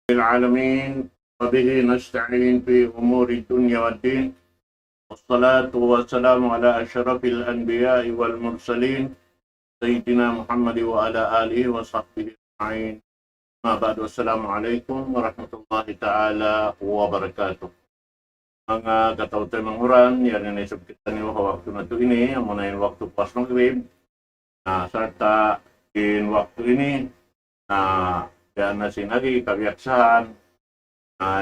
العالمين وبه نستعين في أمور الدنيا والدين والصلاة والسلام على أشرف الأنبياء والمرسلين سيدنا محمد وعلى آله وصحبه أجمعين. ما بعد والسلام عليكم warahmatullahi taala wabarakatuh. Mga katawtay manguran, yan na isip kita niyo waktu na ito ini, ang muna yung waktu pas maghrib, na sarta in waktu ini, na yan na sinagi, kabiaksahan,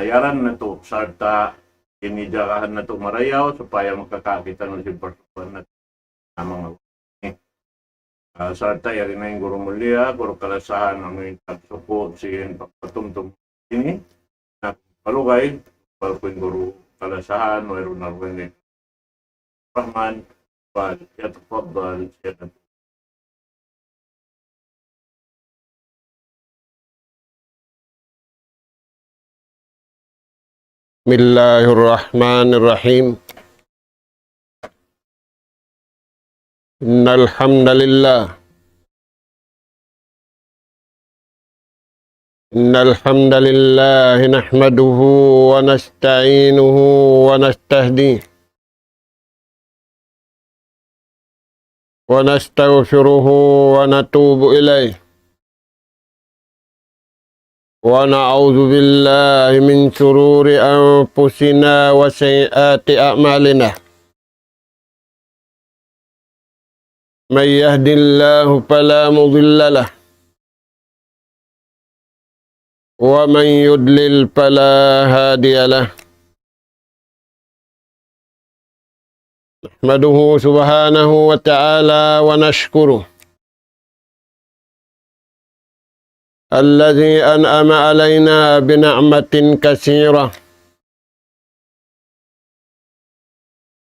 yaran na ito, sarta inidakahan na ito marayaw, supaya makakakita ng si persoon na mga sarta yarin na yung guru mulia, guru kalasahan, ang yung support siya pagpatumtum ini, na palugay, palugay guru kalasahan, mayroon na rin Rahman, yatafadal, yatafadal. Bismillahirrahmanirrahim. Innal hamdalillah nahmaduhu wa nasta'inuhu wa nastahdihi wa nastaghfiruhu wa natubu ilayh wa na'udzu billahi min shururi anfusina wa sayyiati a'malina. Man yahdihillahu fala mudilla lahu wa man yudlil fala hadiya lahu. Nahmaduhu subhanahu wa ta'ala wa nashkuruh alladhi an'ama alayna bina'matin katsirah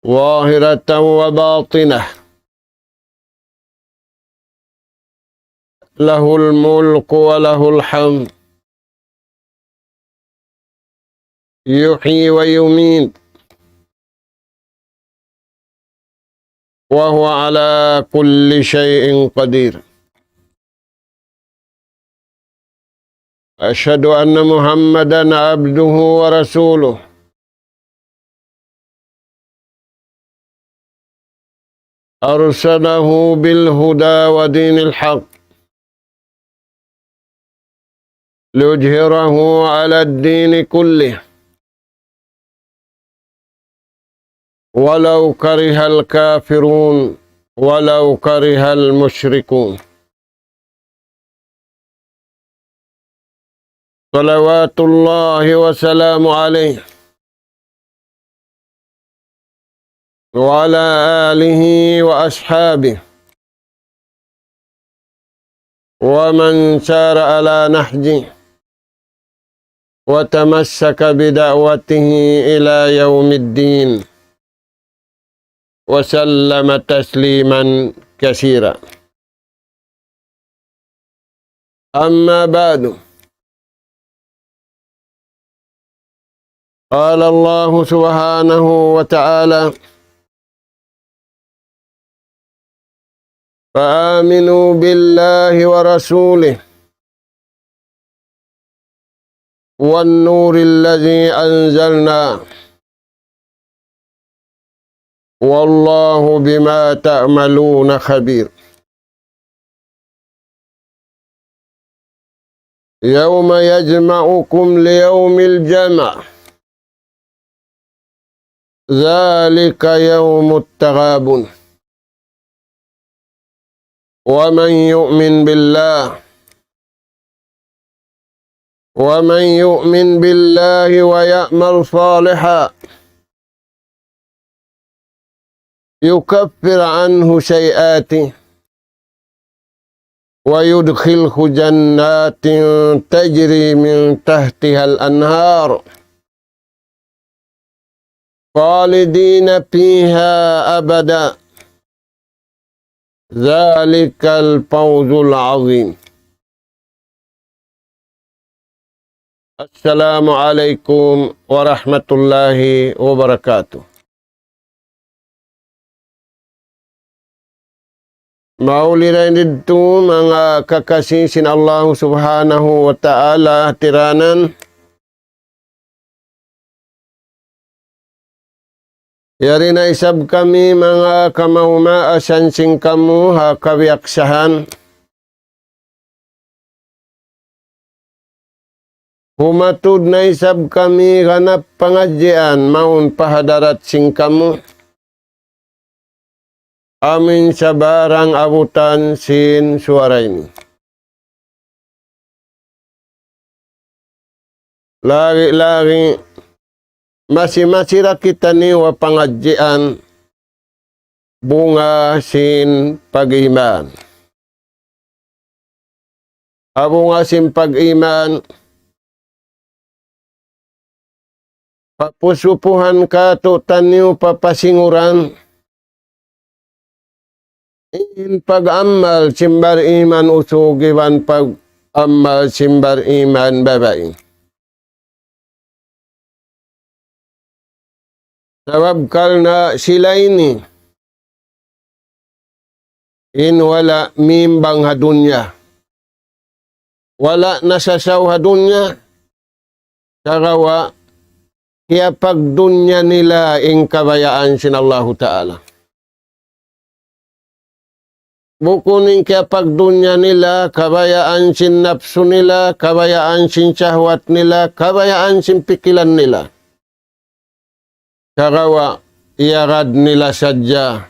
zahiratan wa batinah. Lahul mulku wa lahul hamd yuhyi wa yumiit wa huwa ala kulli syai'in qadir. Asyhadu anna Muhammadan abduhu wa rasuluh. Arsalahu bil huda wa dinil haqq liyudhhirahu ala ad-din kullih walau karihal kafirun walau karihal musyrikun. Salawatullahi wa salamu alaihi wa ala alihi wa ashabihi wa man sara ala nahjihi wa tamassaka bida'watihi ila yaumiddin wa sallama tasliman katsira. Amma ba'du. Qala Allah subhanahu wa ta'ala فآمنوا بالله ورسوله والنور الذي أنزلنا والله بما تعملون خبير. يوم يجمعكم ليوم الجمع ذلك يوم التغابن. ومن يؤمن بالله ويعمل صالحا يكفر عنه سيئاته ويدخله جنات تجري من تحتها الأنهار خالدين فيها أبدا ذلك الفوز العظيم. Assalamualaikum warahmatullahi wabarakatuh. Mauliran dito mga kakasinsin Allah subhanahu wa ta'ala tiranan Yari na isab kami mga kamauma asansing kamu ha kawiaksahan. Humatud na isab kami ganap pangadyan maun pahadarat sing kamu. Amin sa barang abutan sin suara ini. Lagi-lagi masih-masih kita ni wa pangadyan bunga sin pag-iman. Bunga sin pag-iman papusupuhan ka to taniw papasinguran in pag-amal simbar iman usugiwan pag-amal simbar iman babae. Nawabkal na sila ini in wala mimbang hadunya. Wala nasasaw hadunya karawa kaya pagdunya nila ing kabayaan sin Allah Ta'ala. Bukunin kaya pagdunya nila, kabayaan sin nafsu nila, kabayaan sin syahwat nila, kabayaan sin pikilan nila. Karawa iarad nila sadya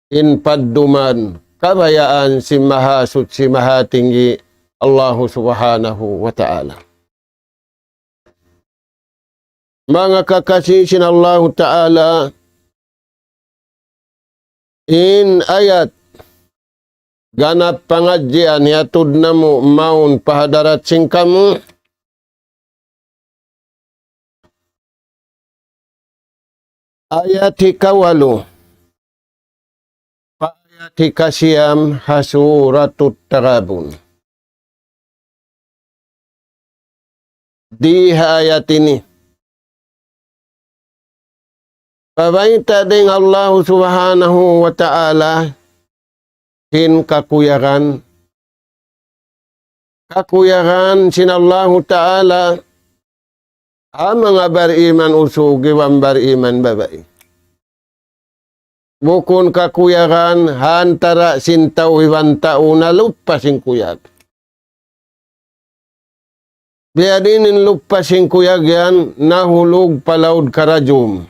in padduman, kabayaan si mahasud si mahatinggi Allah Subhanahu wa Ta'ala. Mga kakasisin Allah Ta'ala in ayat ganap pangadyan yatud na mo maun pahadarat sing kamu ayat hikawalu ayat hikasiyam hasuratut tarabun. Di ayat ini pabaita ding Allah Subhanahu wa Ta'ala sin kakuyaran sin Allah Ta'ala ang mga bariman usugi wan bariman babae. Bukun kakuyaran hantara sin tao iwan tao na lupa sin kuyag. Biya dinin lupa sin kuyag yan nahulog palaud karajum.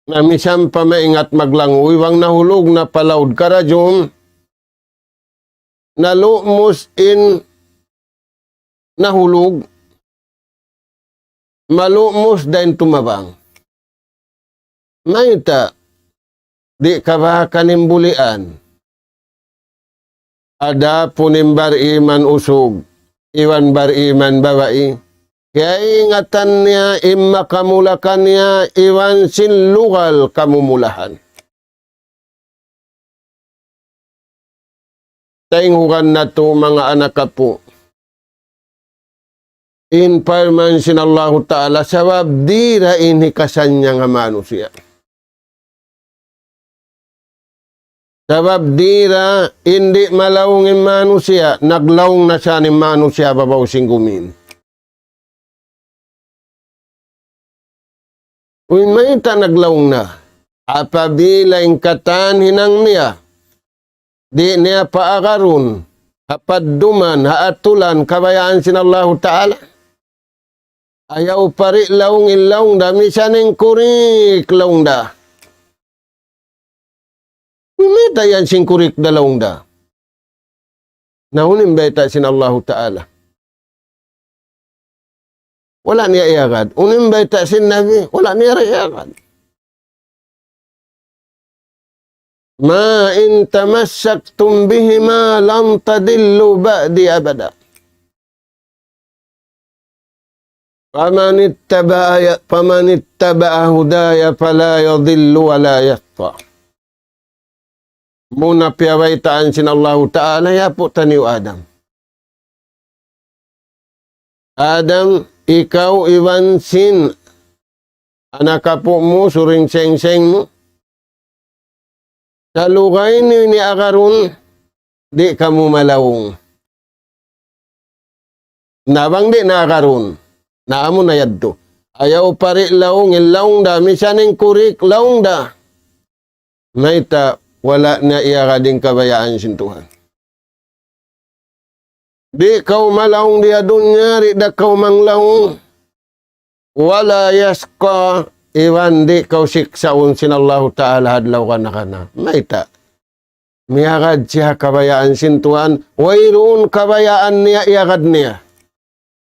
Na misam pa maingat maglangoy wang nahulog na palaud karajum nalumos in nahulog malumos dahin tumabang. Mayta di ka ba kanimbulian ada punim bar iman usog iwan bar iman babae. Kaya ingatan niya, imakamulakan niya, iwan sinlugal kamumulahan. Taingukan na to mga anak kapo. In parman sin Allah Ta'ala, sabab dira inhikasan niya nga manusia. Sabab dira, hindi malawngin manusia, naglawng na siya ni manusia babaw singgumin. Uy may naglaong na, apabila yung katan hinang niya, di niya paakarun, hapadduman, haatulan, kabayaan sin Allah Ta'ala. Ayaw pari laong ilaong da, misaning kurik laong da. Umita yan sing kurik da laong da. Nahunim beta sin Allah Ta'ala. Wala niya iagad. Unim baita sin Nabi, wala niya iagad. Ma in tamassaktum bihima lam tadillu ba'di abada. Faman ittaba'a hudaya fala yadillu wa la yashqa. Muna piyawaitaan sin Allah Ta'ala yapo taniw Adam. Adam, ikaw iwan sin anak kapo mo, suring seng-seng mo. Sa lugay ni akarun, di ka mo malawong. Nabang di na akarun, naamo na yadto. Ayaw pari laong, ilaong da, misaning kurik, laong da. Naita, wala na iya kading kabayaan sin Tuhan. Di kau malaong dia dunya, di da kau manglaong. Wala yaska, iwan di kau siksaun sin Allah Ta'ala hadlaw ka na kana. Naita, miyakad siya kabayaan sin Tuhan, wayroon kabayaan niya iyakad niya.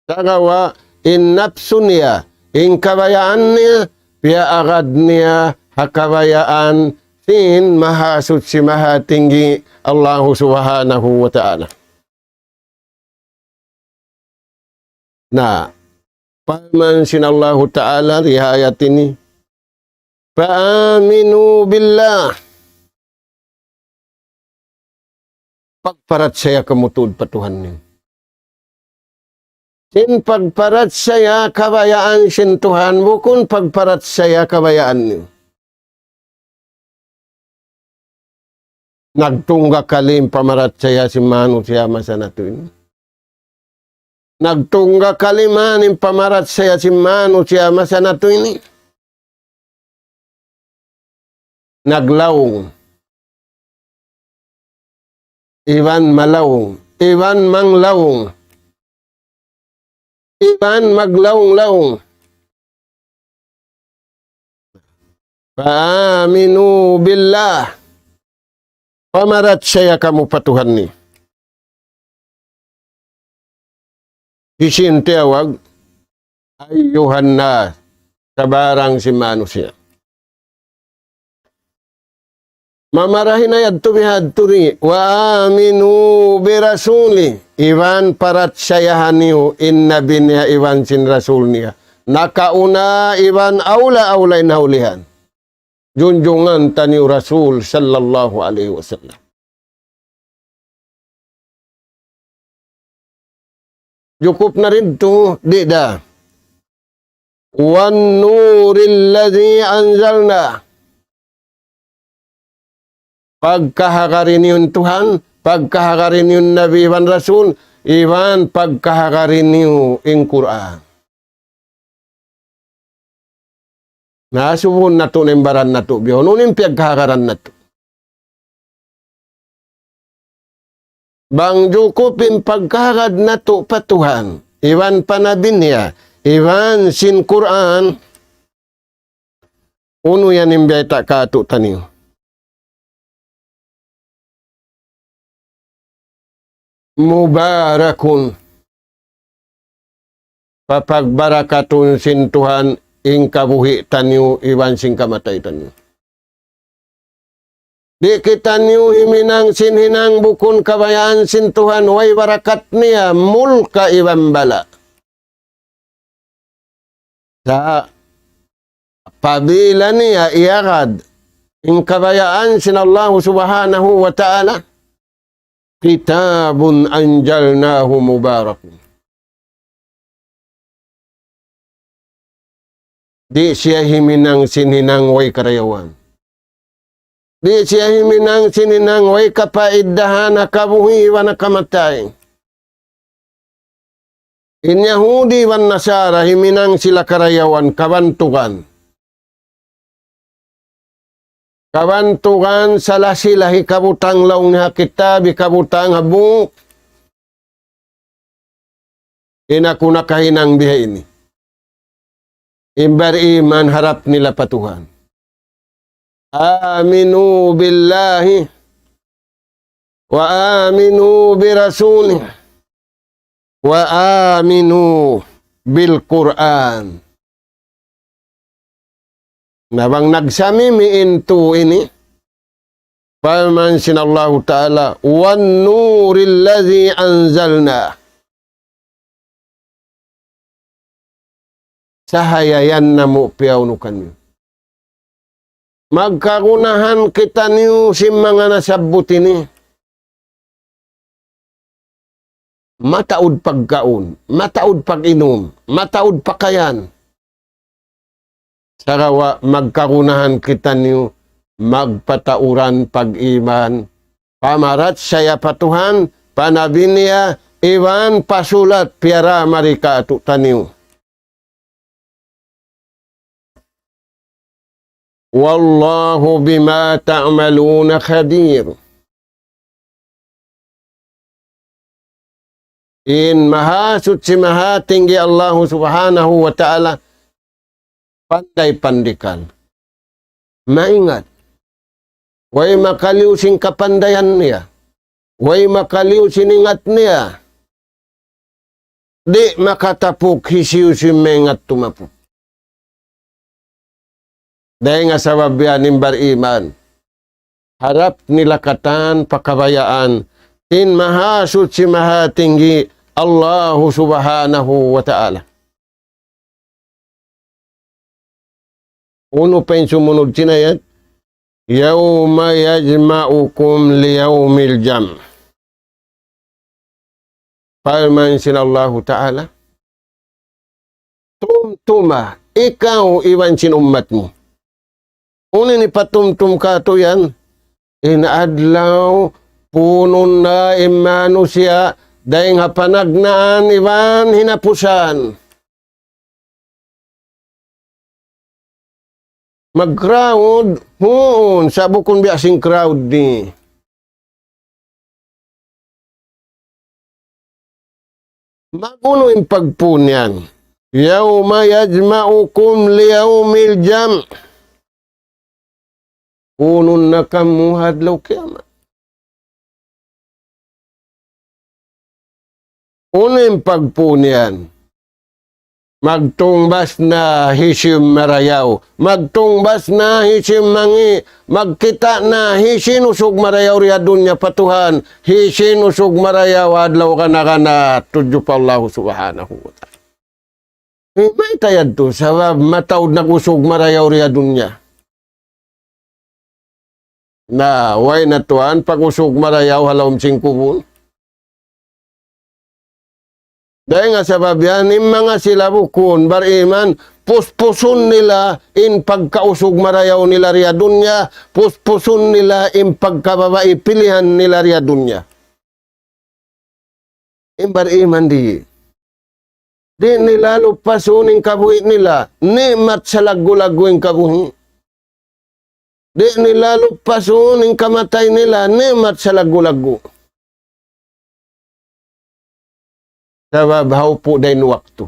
Sagawa, in nafsu niya, in kabayaan niya, piyaakad niya hakabayaan sin mahasud si mahatinggi Allah Subhanahu wa Ta'ala. Na, paman sin Allah Ta'ala rihayat ini, Fa'aminu billah. Pagparat saya kemutud patuhan niyo. Sin pagparat saya kabayaan sin Tuhan, bukun pagparat saya kabayaan niyo. Nagtungga kalim pamarat saya si manusia masa na ini. Nagtungga kalimanin pamarat saya si manusia masa na ini. Naglaong. Iwan malaong, iwan manglaong, iwan maglaong-laong. Fa'aminu billah. Pamarat saya kamu patuhan ni. Isintiyawag, ayuhan na sabarang si manusia. Mamarahin na yad tumihadturi, wa aminu birasuli, iwan parat sayahan niyo, inna binya iwan sin rasul niya. Nakauna iwan aula inaulihan. Junjungan tani Rasul sallallahu alaihi wasallam. Cukup na rin to, di da. Wan nuril ladhi anzalna. Pagkahakarin yun Tuhan, pagkahakarin yun Nabi Iwan Rasul, Iwan pagkahakarin yun in Quran. Nasubun na to nimbaran na to, biyonunin pagkahakaran na to. Bang jukupin pagkahakad na to patuhan, Iwan panabin niya, Iwan sin Quran, uno yan imbay tak kato taniyo. Mubarakun. Papagbarakatun sin Tuhan ing kabuhi tanyo iwan sin kamatay tanyo. Di kita niyo himinang sin hinang bukun kabayaan sin Tuhan way barakat niya mulka iwan bala. Sa pabila niya iyakad ing kabayaan sin Allah Subhanahu wa Ta'ala. Kitabun anjalnahu mubarakun. Di siya himinang sininang way karayawan. Di siya himinang sininang way kapaiddahan na kabuhi wa na kamatay. In Yahudi wan Nasara himinang sila karayawan kabantukan. Kabantukan salah sila hikabutang laong niya kitab, hikabutang habuk. Inakuna kahinang bihay ini. Imbar iman harap nila patuhan. Aminu billahi wa aminu birasuli wa aminu bil Quran. Nabang nagsamimiin to ini, paman sinallahu ta'ala, wan nuril ladhi anzalna. Sahayayan na mo piyaunukan niyo. Magkagunahan kita niyo si mga nasabot ini. Mataod pagkaon, mataod pag-inom, mataod pakayan. Sarawa magkagunahan kita niyo magpatauran pag-iman. Pamarat saya patuhan, panabin niya, iwan pasulat piara marika atu taniyo. Wallahu bima ta'maluna khadir. In maha suci maha tinggi Allah subhanahu wa ta'ala, pandai-pandikan. Maingat, way makaliw sing kapandayan niya, way makaliw siningat niya, di makatapuk hisiw si mengat tumapuk. Dahil nga sa babianin bariman, harap nilakatan pakabayaan, in maha suci maha tinggi Allah subhanahu wa ta'ala. Uno pa yung sumunod sinayat, yawma yajma'ukum liyawmil jam. Parman sinallahu ta'ala, tumtuma, ikaw iwan sin umat mo. Unin ipatumtum ka to yan, inaadlaw, punon na manusia, dahil nga panagnaan iwan hinapusan. Mag-crowd, huon, sabo kung biasing crowd ni. Magulo yung pagpunyan. Yawma yajma'ukum liyawmil jam. Punon na kamuhadlaw kiamat. Unang pagpunyan, magtungbas na hisim marayaw, magtungbas na hisim mangi, magkita na hisinusog marayaw riya dunya patuhan, hisinusog marayaw adlaw kana tudyo pa Allah subhanahu wa ta'ala. May tayad to, sa matawd na kusog marayaw riya dunya. Na, way na tuan, pag usog marayaw halawm singkubun. Dahil nga sa babyan, yung mga sila bukun, bariman, puspusun nila in pagkausog marayaw nila riya dunya, puspusun nila in pagkababai pilihan nila riya dunya. In bariman di nila lupasun yung kabuhi nila, ni mat sa lagu-lagu yung kabuhi. Di nila lupasun yung kamatay nila, ni mat sa lagu-lagu. Sabab po dahin waktu.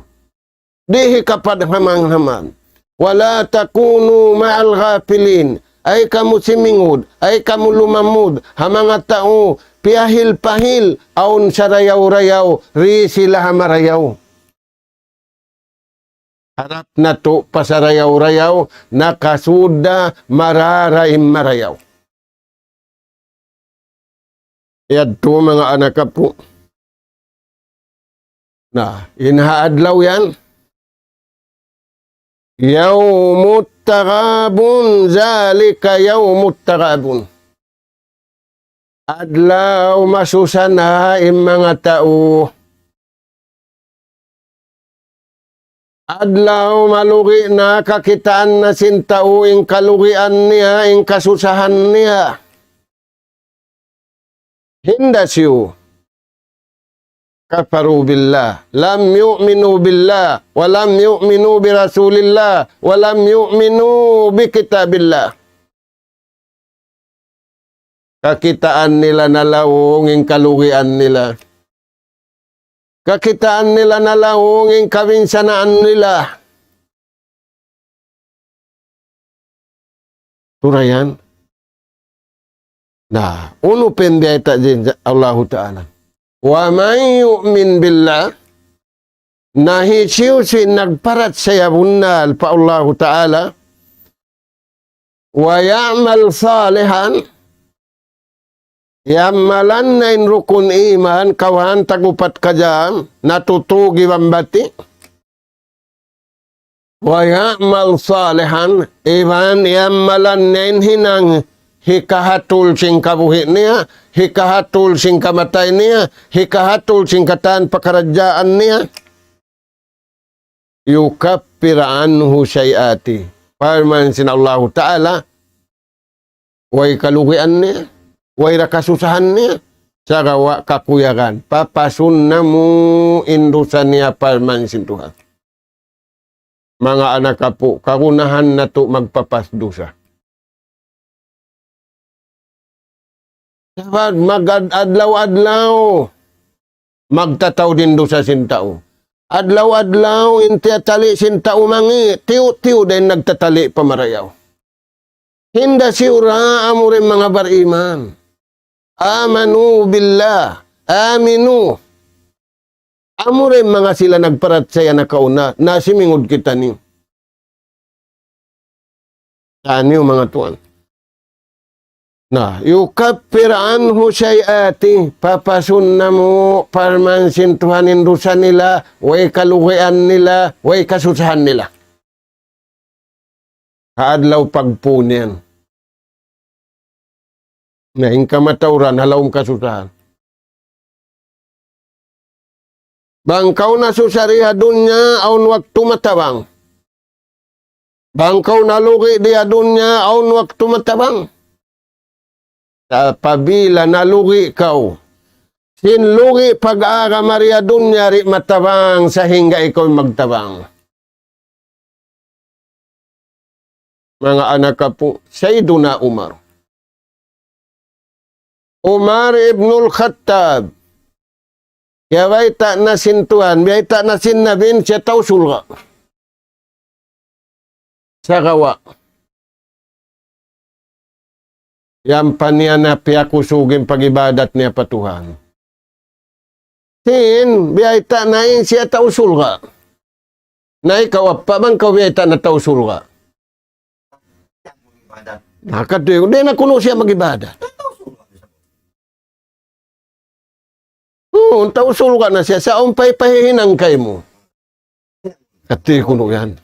Dihi kapad hamang-haman. Wala takunu ma'al ghafilin. Ay kamu simingud, ay kamu lumamud, hamanga tao, piyahil-pahil, aun sa rayaw-rayaw, ri sila hamarayaw. Harap na to pasarayaw-rayaw, nakasuda mararaim marayaw. Yan to mga anak po. Nah, inhaadlaw yan. Yawmut taghabun, zalika yawmut taghabun. Adlaw masusana im mga tao. Adlaw malugi na kakitaan na sintao ing kalugian niya, ing kasusahan niya. Hindasyo. Kafaru billah, lam yu'minu billah, wa lam yu'minu bi rasulillah, wa lam yu'minu bi kitabillah. Kakitaan nila na lawong ing kalugian nila. Kakitaan nila na lawong ing kaminsanaan nila. Turayan. Nah, uno pendiayta din Allah Ta'ala. Wa may yu'min billah, nahisiw si nagparat sa yabunnal pa Allah Ta'ala, wa ya'mal salihan, yamalan na rukun iman, kawan tagupat ka dyan, natutugi bambati, wa ya'mal salihan, iman yamalan na hinang, hikahatul sing kabuhi niya, hikahatul sing kamatay niya, hikahatul sing kataan pakaradyaan niya. Yukappir anhu syai'ati. Parman sin Allah Ta'ala, way kalugian niya, way rakasusahan niya, sa gawa kakuyagan. Papasun na mo indusan niya parman sin Tuhan. Mga anak po, kagunahan na to magpapasdusa. Mag-adlaw-adlaw. Magtataw din do sa sintao. Adlaw-adlaw, inti atali sintao mangi. Tiyo-tiyo din nagtatali pamarayaw. Hinda siura amurin mga bariman. Amanu billah. Aminu. Amurin mga sila nagparat saya na kauna. Nasimingod kita ni. Ano mga tuan? Nah, yukappir anhu syai'ati, papasunna mo parmansin Tuhanin dosa nila, way kaluhian nila, way kasusahan nila. Kaadlaw pagpunian. Na ingka matauran, halawang kasusahan. Bangkaw na susariha dunya, aun waktu matabang. Bangkaw na luki dia dunya, aun waktu matabang. Apabila nalugi kau, sinlugi pag-aga Maria dunya ri matabang sehingga ikaw magtabang. Mga anak ka po, Sayyiduna Umar. Umar ibnul Khattab. Kaya bay tak na sintuhan, bay tak na sinnabin, siya tausul ka. Sa kawa. Yang paniya na piyakusugin pag-ibadat niya pa Tuhan. Sin, biyay ta na siya tausul ka. Na ikaw, pa bang ka biyay ta na tausul ka? Nakatuyo, di na kuno siya mag-ibadat. Tausul ka na siya, sa umpay pahihinang kay mo. Kati kuno yan.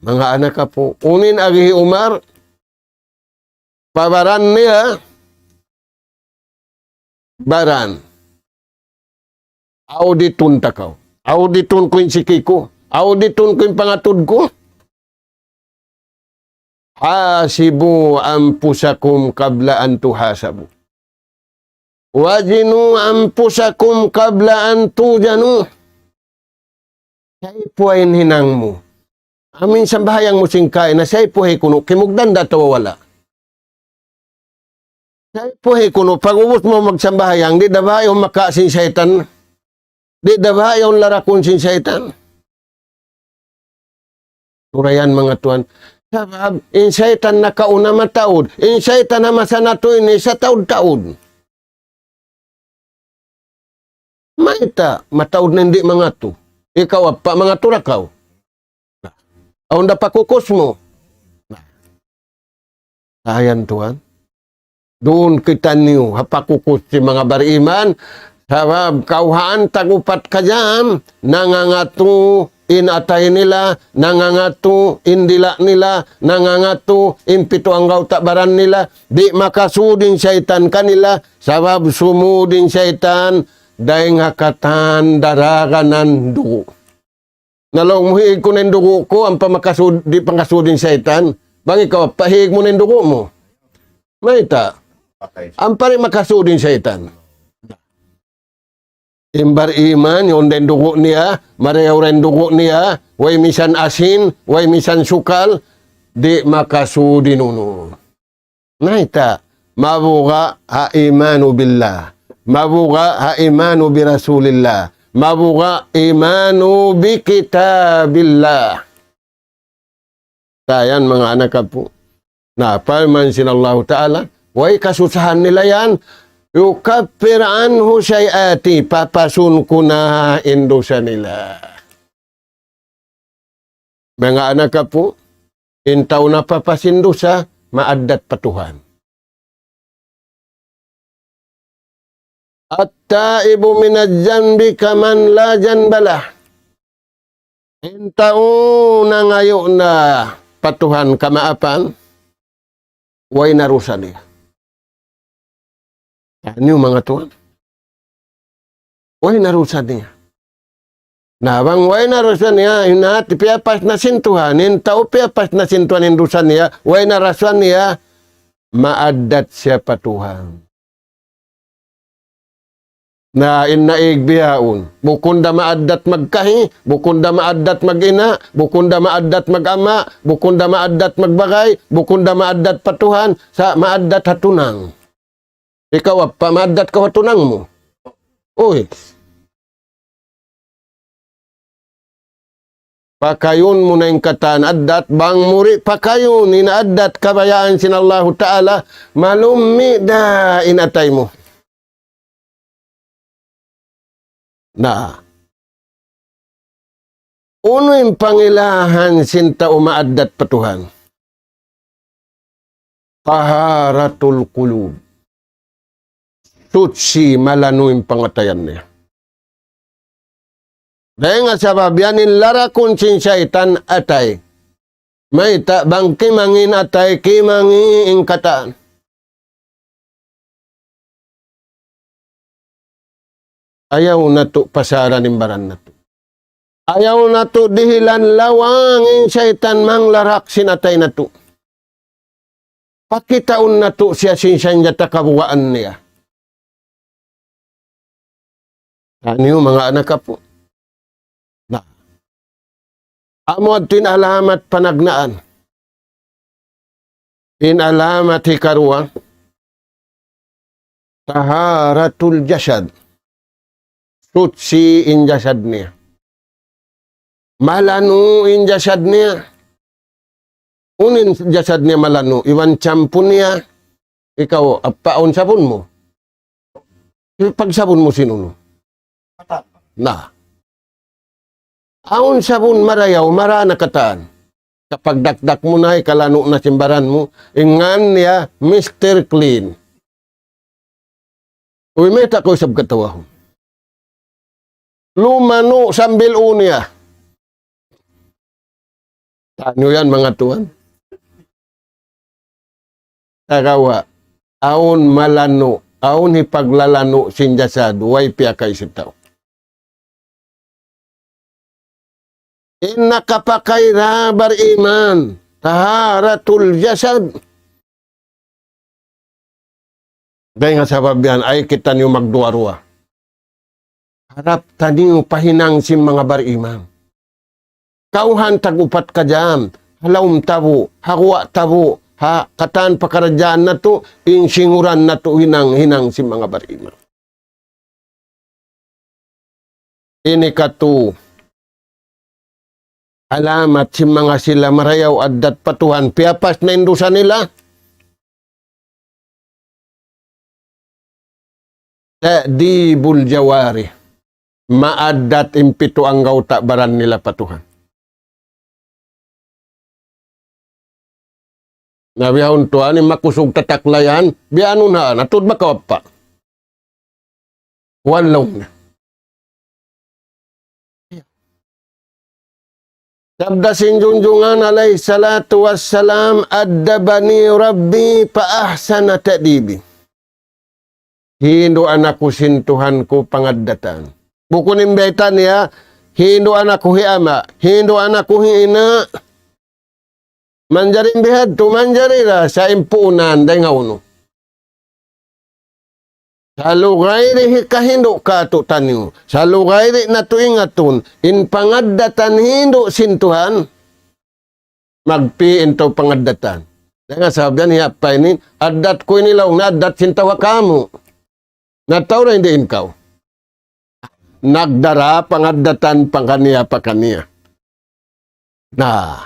Mga anak ka po, unin agihi Umar, pabaran niya, baran. Auditun takaw. Auditun ko yung sikiko. Auditun ko yung pangatod ko. Hasibu ampusakum kabla an tuhasabu. Wajinu ampusakum kabla an tujanu. Siya'y puwain hinang mo. Amin sa bahayang mo singkay na siya'y puhay kuno. Kimugdan dato wala. Puhi kuno, pag ubos mo magsambahayang, di ba yung makasin syaitan? Di ba yung larakon sin syaitan? Turayan mga tuan. Sabab, in syaitan na kauna mataod. In syaitan na masanato ini sa taod-taod. Maita, mataod na hindi mga to. Ikaw, pa mga turakaw. Aon da pakukus mo. Ayan tuan. Doon kita niyo, hapakukus si mga bariman, sabab kauhaan tagupat kajam, nangangatu inatay nila, nangangatu indila nila, nangangatu impito ang gautabaran nila, di makasudin syaitan kanila, sabab sumudin syaitan, dahil hakatan daraganan dugo. Nalong muhig ko ng dugo ko, ang di pangasudin syaitan, bang ikaw, pahig mo ng dugo mo. Maita. Ang pari makasudin syaitan. Imbar iman, yung den dugo niya, mareyaw rin dugo niya, way misan asin, way misan sukal, di makasudin uno. Naita, mabuga ha imanu billah, mabuga ha imanu bi rasulillah, mabuga imanu bi kitabillah. Tayan mga anak po, na palman sinallahu ta'ala, way kasusahan nila yan. Yukappir anhu syai'ati. Papasun ko na indosa nila. Mga anak ka po, intaw na papasindosa, maadat patuhan. At-taibu minadjanbi kaman la janbalah. Intaw na ngayon na patuhan kamaapan, way narusa niya. Ano mga tuwan? Way narusa niya. Nabang way narusa niya, hinati piyapas na sintuhan, intao piyapas na sintuhan indusan niya, way narusa niya, maadat siya patuhan. Na inaigbiyaon, bukunda maadat magkahi, bukunda maadat magina, bukunda maadat magama, bukunda maadat magbagay, bukunda maadat patuhan, sa maadat hatunang. Ikaw, pamadat ka watunang mo. Uy. Pakayon mo na yung katan, adat, bang muri, pakayon, inaadat, kabayaan sinallahu ta'ala, malumi da inatay mo. Na, uno yung pangilahan sinta umaadat patuhan. Taharatul qulub. Tutsi malano yung pangatayan niya. Dahil nga sabab yanin lara kunsin syaitan atay. May bang kimangin atay kimangi ingkataan. Ayaw na to pasaran imbaran na to. Ayaw na to dihilan lawang in syaitan mang larak sinatay na to. Pakitaon na to siya sinsan niya takabuaan niya. Ano mga anak ka po? Na. Amo at tinalamat panagnaan. Inalamat hikaruwa. Taharatul jasad. Tutsi in jasad niya. Malanu in jasad niya. Unin jasad niya malanu. Iwan champun niya. Ikaw, apaon sabon mo. Pag sabon mo sinuno. Na. Aon sabon marayaw, marana kataan. Kapag dakdak mo na, ikalano na simbaran mo, ingan niya, Mr. Clean. Uy, may tako sab katawa. Lumano sambil unya. Ano yan mga tuwan? Tagawa, aon malano, aon hipaglalano sinjasad, way piyakay sitaw. Inna kapakaira bariman, taharatul jasad. Dahil nga sabab yan, ay kita niyo magduwa-ruwa. Harap taniyo pahinang si mga bariman. Kauhan tagupat ka dyan, halawm tabo, hawa tabo, ha, katan pakaradyaan na to, insinguran na to, hinang si mga bariman. Ini katu, alamat si mga sila marayaw adat patuhan. Piapas na indusa nila. Ta'dibul jawari. Maadat impito ang gauta baran nila patuhan. Nabiyahon to, ani makusog tataklayan, biyano na, natud makawapa. Walaw na. Sabda sinjunjungan alaih salatu wassalam, addabani rabbi paahsana ta'dibi. Hindo anakku sintuhanku pangaddatan. Buku nimbaitan ya, hindo anakku hiama, hindo anakku hina. Manjarin bihad tu manjarira sa impunan day ngawno. Sa lugairi kahindo ka tu taniw. Sa lugairi na tuingatun, in pangaddatan hindo sintuhan, magpiin to pangaddatan. Dahil sabihan niya pa ini, adat ko inilaw na adat sintawa kamo. Nataw na hindi inkaw. Nagdara pangaddatan pangkaniya pa kaniya. Na,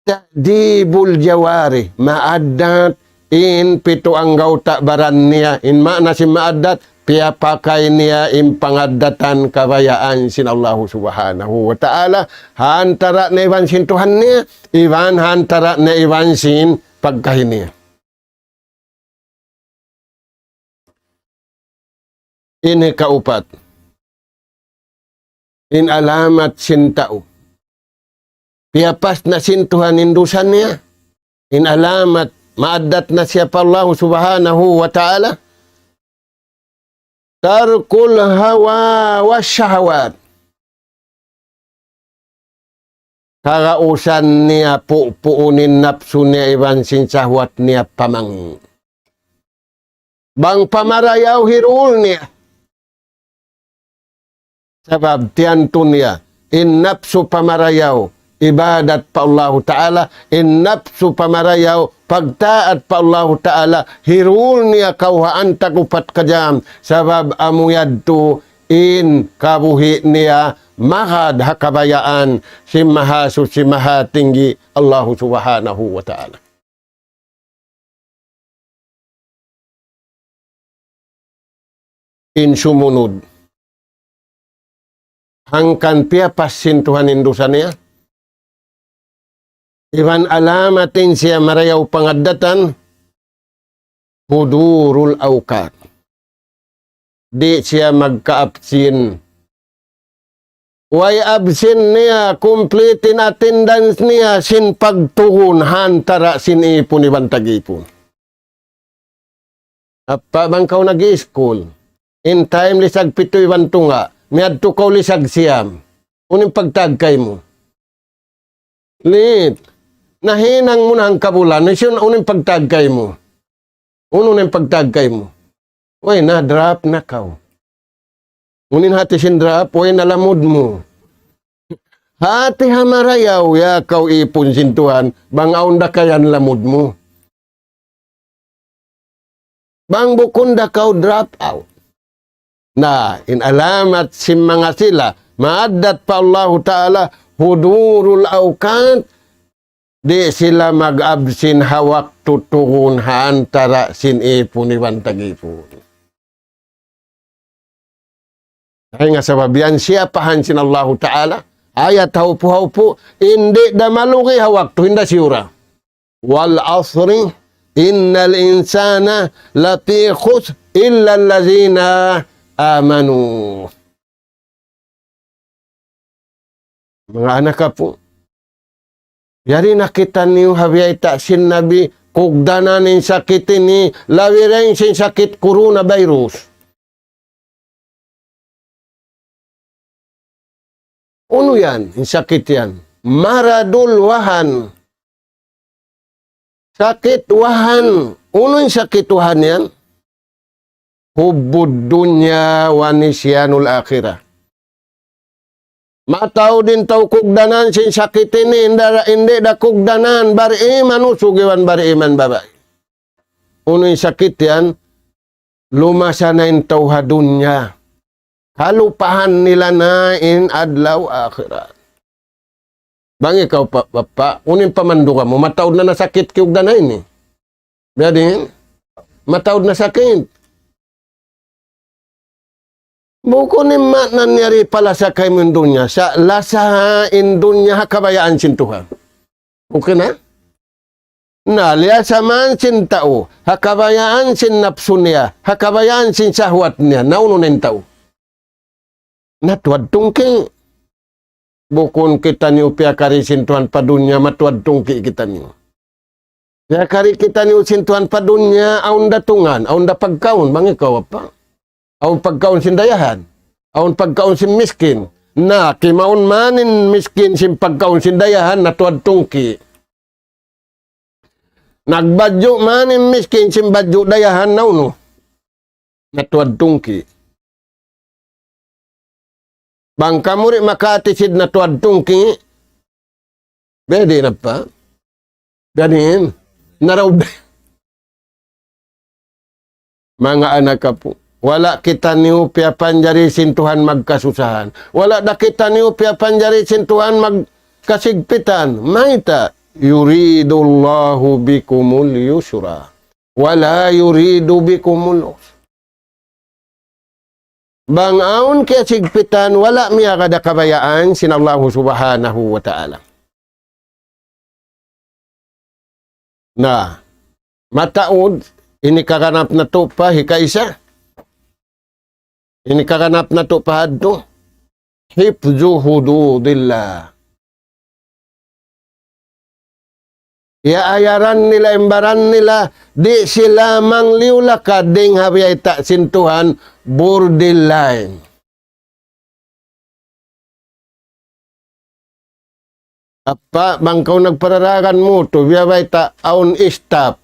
ta'dibul jawari, maadat, in pito ang gauta baran niya, in makna si maadat, piya pakai niya in pangaddatan kabayaan sin Allah subhanahu wa ta'ala, hantara na iwan sin Tuhan niya, iwan hantara na iwan sin pagkahin niya. Ini kaupat, in alamat sin tao, piyapas na sin Tuhan indusan niya, in alamat maadat na siya pa Allah subhanahu wa ta'ala. Tarkul hawa wa syahawat. Karausan niya puunin napsu niya iwan sin syahwat niya pamang. Bang pamarayaw hirul niya. Sabab tiyanto niya, in napsu pamarayaw, ibadat pa Allah Ta'ala, in nafsu pamarayaw, pagtaat pa Allah Ta'ala, hirul niya kauhaan takupat kajam, sabab amuyad to in kabuhi niya, mahad hakabayaan, si mahasu si mahatinggi Allah Subhanahu wa Ta'ala. In sumunod, hangkan pia pasin Tuhan indusan niya, iban alamatin siya marayaw pangadatan, hudurul awkat. Di siya magka-absin. Way absin niya, completin attendance niya, sin pagtuhon, hantara sin ipon, iban tag-ipon. Apa bangkaw nag-i-school, in time lisag pito iban tunga, miyad tukaw lisag siyam, uning pagtagkay mo. Lit. Nahinang mo na ang kabulan, uning pagtagkay mo. Uning pagtagkay mo. Uy, na-drop na kaw. Unin hati sin drop, uy, nalamod mo. Hati hamarayaw, ya kaw ipon sintuhan, bang aunda kayan lamod mo. Bang bukunda kaw drop out. Na, in alamat sim mga sila, maadat pa Allah Ta'ala, hudurul awkat, di sila mag-absin hawak tutuhon haantara sin ipon iwan tag-ipon. Ay nga sababian siya pahan sin Allah Ta'ala, ayat haupu-haupu, hindi da maluki hawak to, hindi siura. Wal asri, innal insana lati khus illa allazina amanu. Mga anak ka po, yari nakita niyo habiyay sin nabi, kugdanan sakit ini, lawireng sin sakit coronavirus. Ano yan? Yung sakit yan. Maradul wahan. Sakit wahan. Ano yung sakit wahan yan? Hubud dunya wa nisyanul akhirah. Mataw din taw kugdanan sin sakit ini, hindi da kugdanan, bari iman usugiwan bari iman babae. Ano yung sakit yan? Lumasa na yung tawhadun niya. Halupahan nila na in adlaw akhirat. Bang ikaw papa, unin pamandu ka mo, matawad na nasakit kiyog na ini. Biadin, matawad na sakit. Buko ni mat nangyari pala sa kay mundunya, sa lasahain dunya hakabayaan sin Tuhan. Okay na? Nalia sa man sin tao, hakabayaan sin napsu niya, hakabayaan sin sahwat niya, naununin tao. Natuad tungki. Bukon kita ni upia kari sintuan padunya, matuad tungki kita ni. Ya kari kita ni sintuan padunya, aun datungan, aun da pagkaon, bang ikaw apa? Aun pagkaon sindayahan, aun pagkaon sin miskin. Na, kimaon manin miskin sin pagkaon sindayahan, natuad tungki. Nagbadyo manin miskin sin badyo dayahan, nauno. Natuad tungki. Bang kamuri makatisid na tuad tungki, bedi na pa, ganin, naraw. Mga anak ka po, wala kita niyo pia panjari sintuhan magkasusahan. Wala da kita niyo pia panjari sintuhan magkasigpitan. Maita, yuridullahu bikumul yusra, wala yuridu bikumul usra. Bangaon kaya sigpitan, wala miya kada kabayaan sin Allah Subhanahu wa Ta'ala. Na, mataod, ini kaganap na to pa, hikaisa. Ini kaganap na to pa hadto. Hifzu hududillah. Iayaran nila, imbaran nila, di sila mangliula ka ding habiyay ta sintuhan, borderline. Apa, bangkaw nagpararagan mo to, biyabay ta aun istap.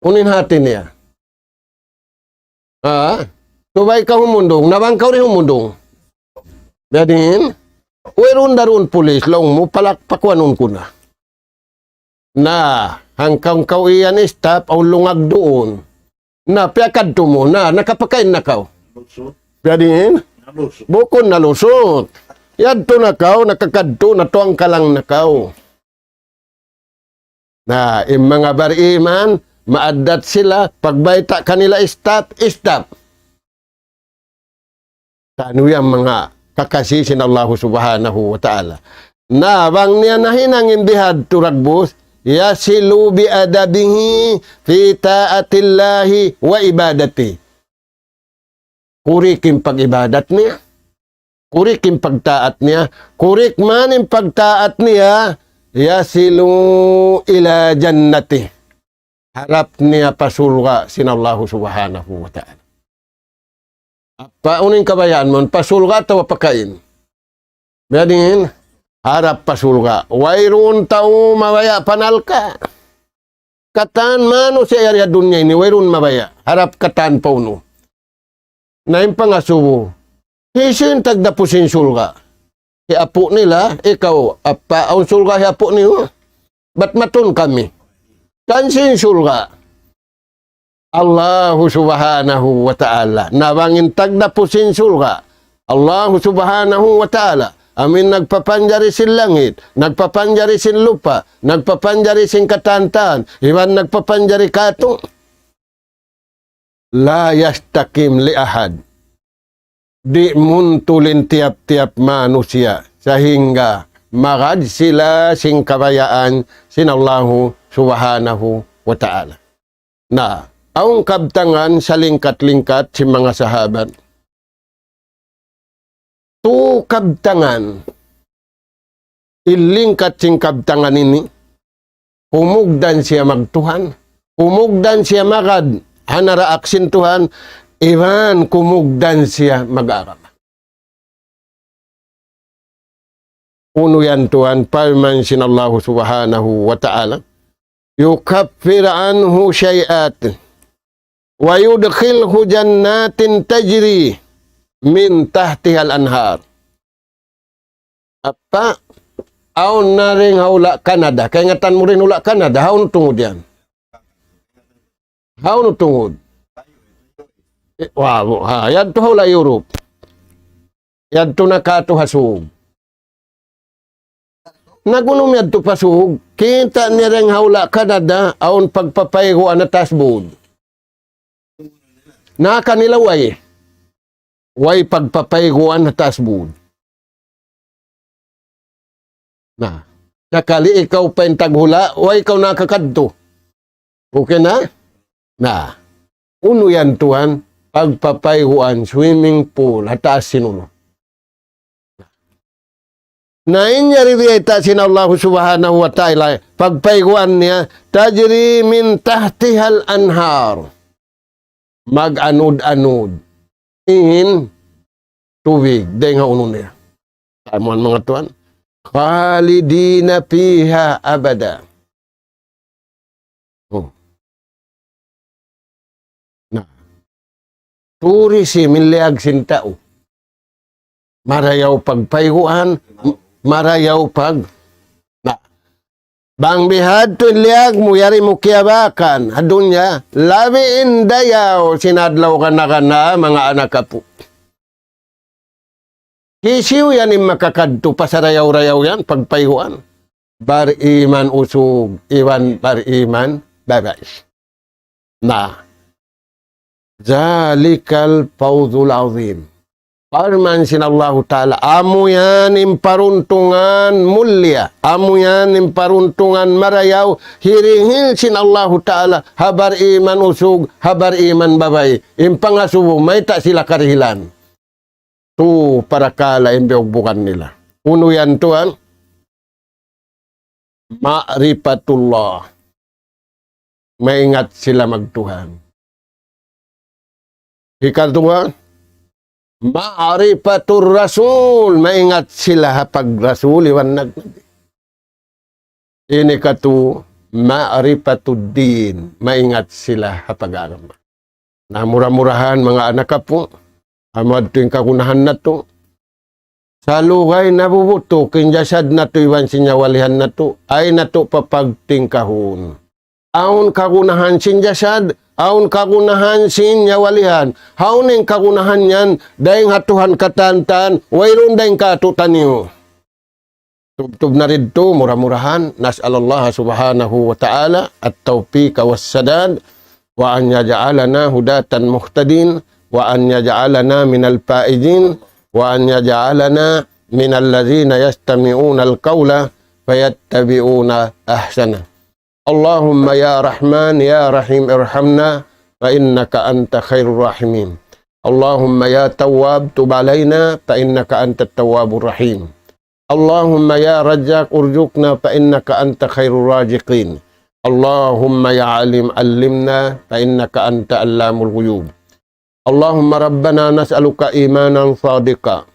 Unin hati niya. Tubay ka humundong, nabangkaw rin humundong. Dadin, Wairon daron pulis, long mo palakpakwanon ko na. Na, hangkang kau iyan stop, ang lungag doon. Na, piakad to mo na, nakapakain na kau. Lusot. Pwedeng, Nalusot. bukon na lusot. Yadto na kau, nakakadto, natuang ka lang na kau. Na, yung mga bariman, maadat sila, pagbaita kanila stop. Tano yung mga kakasisin Allah subhanahu wa ta'ala. Na, bang niya nahinang imbihad turagbos, yasilu bi adabihi fi ta'atillahi wa ibadati. Kurik yung pag-ibadat niya. Kurik yung pagtaat niya. Kurik man yung pagtaat niya, yasilu ila jannati. Harap niya pasulga sin Allah subhanahu wa ta'ala. Paunin kabayaan mo, pasulga tawa pakain. Biyadingin, harap pasulga. Wairun tao mabaya panal ka. Katan mano si area dunya ini, wairun mabaya. Harap katan pauno. Na yung pangasubo, hisin tagdapusin sulga. Apo nila, ikaw, apa, ang sulga apo niyo. Ba't matun kami? Kansin sulga. Allah subhanahu wa ta'ala. Nabangin tagdapusin sulga. Allah subhanahu wa ta'ala. Amin nagpapanjari sin langit, nagpapanjari sin lupa, nagpapanjari sin katantan, iwan nagpapanjari kato. La yastakim li ahad. Di muntulin tiap-tiap manusia sehingga magad sila sing kabayaan sin Allah subhanahu wa ta'ala. Na, ang kabtangan sa lingkat-lingkat si mga sahabat. Tu kabtangan, ilingkat sing kabtangan ini, humugdan siya magtuhan, humugdan siya magad, hanara aksin Tuhan, iwan kumugdan siya mag-arama. Uno yan Tuhan, palman sin Allah subhanahu wa ta'ala, yukaffir anhu syai'at, wa yudkhilhu jannatin tajri min tahtihal anhar. Apa? Aon na rin haula Canada. Kaya ngatan mo rin hula Canada. Haon tungod yan? Haon tungod? Wow. Ha, yan to haula Europe. Yan to nakato hasug. Nagunom yan to pasug. Kita niya rin haula Canada. Aon pagpapaygo na tasbod. Na kanila way pagpapayguan na tasbud. Na, sakali ikaw pa yung taghula, way ikaw nakakadto. Okay na? Na, uno yan Tuhan, pagpapayguan, swimming pool, hataas sinuno. Na inyari riyata sin Allah subhanahu wa ta'ala, pagpayguan niya, tajri min tahtihal anhar. Mag-anod-anod in tubig. Dahil nga uno niya. Tamuan mga tuan. Khalidina fiha abada. Oh. Na. Turisi miliag sintao. Marayaw pagpayguan. Marayaw pag. Na. Bang bihad to liag mo yari mo kiyabakan. Adun niya, labi indayaw sinadlaw ka na mga anak ka po. Kisiw yan yung makakadto pasarayaw-rayaw yan, pagpayuan. Bar iman usog, iwan bar iman babay. Na, zalikal fawzul azim. Parman sin Allah Ta'ala, amo yan imparuntungan mulya, amo yan imparuntungan marayaw, hiringil sin Allah Ta'ala, habar iman usog, habar iman babay, impangasubo, may ta sila karihilan. Tu para kala bukan nila. Uno yan Tuhan, ma'rifatullah, maingat sila magtuhan. Ikatulong, ma'rifatur rasul, maingat sila hapag rasul iwan nagnabi. Ini katu ma'rifatud din, maingat sila hapag agama. Na murah-murahan mga anak ka po, amad tuwing kagunahan na to. sa lugay nabubuto kin jasad na to iwan sinyawalihan na to ay na to papagtingkahon. Aun kagunahan sin jasad, aun kagunahan sin nyawalihan. Haun ang kagunahan yan, dahil hatuhan katantan, wayron dahil katutan niyo. Tubtub na rin to, murah-murahan. Nas'alallah subhanahu wa ta'ala at tawfiq was sadad wa an yaj'alana hudatan muhtadin wa an yaj'alana minal faizin wa an yaj'alana minal ladzina yastami'una al-qawla fayattabi'una ahsana. Allahumma ya Rahman ya Rahim irhamna fa innaka anta khairur rahimin. Allahumma ya Tawwab tub alaina fa innaka antat tawwabur rahim. Allahumma ya Razzaq urzuqna fa innaka anta khairur raziqin. Allahumma ya Alim allimna fa innaka anta allamul ghuyub. Allahumma rabbana nas'aluka imanan sadiqa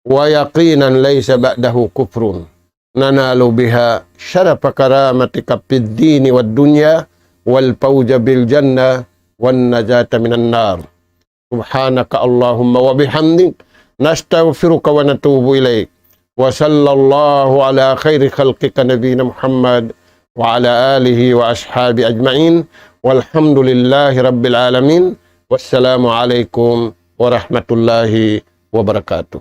wa yaqinan laysa ba'dahu kufrun. Nanalu biha syarafa karamatika fid dini wad dunya wal fawza bil jannah wan najata minan nar. Subhanaka Allahumma wa bihamdik nastaghfiruka wa natubu ilaik. Wa sallallahu ala khairi khalqika nabiyina Muhammad wa ala alihi wa ashabi ajma'in walhamdulillahi rabbil alamin. Wassalamu alaikum warahmatullahi wabarakatuh.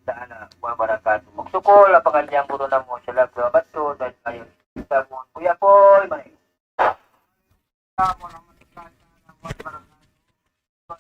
Ta'ala wa barakatuh. Magsukol apakah yang puro na mo sa labro bato dahil ayon sa mo kuya po.